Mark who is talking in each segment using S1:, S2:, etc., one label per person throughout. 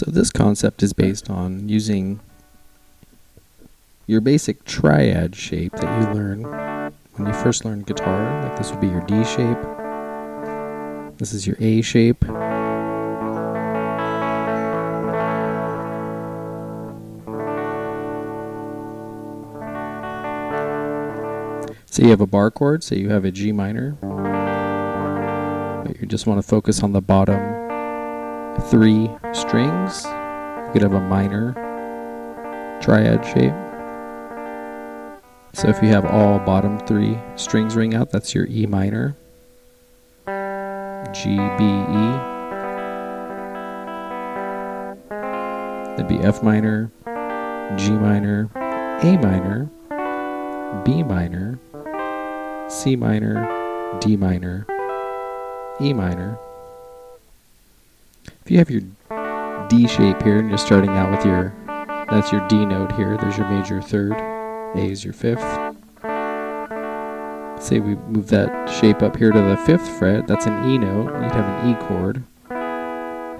S1: So this concept is based on using your basic triad shape that you learn when you first learn guitar. Like this would be your D shape. This is your A shape. So you have a bar chord, so you have a G minor. But you just want to focus on the bottom 3 strings. You could have a minor triad shape. So if you have all bottom 3 strings ring out, that's your E minor, G, B, E. That'd be F minor, G minor, A minor, B minor, C minor, D minor, E minor. If you have your D shape here and you're starting out with that's your D note here, there's your major 3rd, A is your 5th. Say we move that shape up here to the 5th fret, that's an E note, you'd have an E chord.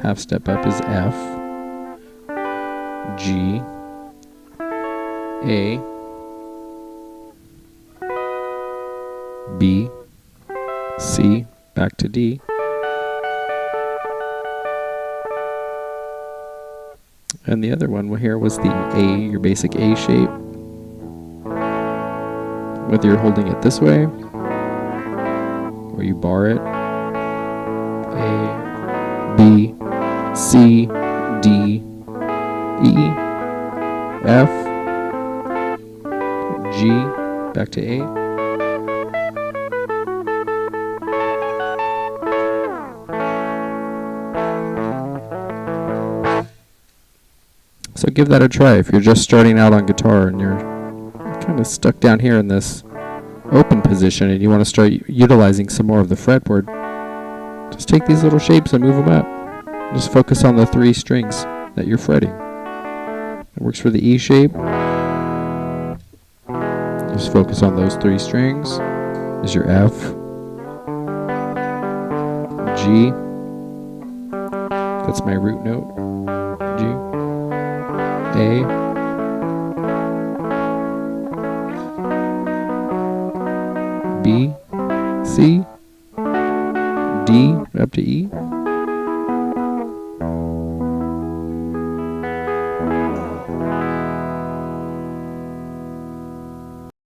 S1: Half step up is F, G, A, B, C, back to D. And the other one here was the A, your basic A shape. Whether you're holding it this way, or you bar it, A, B, C, D, E, F, G, back to A. So give that a try if you're just starting out on guitar and you're kind of stuck down here in this open position and you want to start utilizing some more of the fretboard. Just take these little shapes and move them up. Just focus on the 3 strings that you're fretting. It works for the E shape. Just focus on those 3 strings. There's your F, G, that's my root note, G, A, B, C, D, up to E.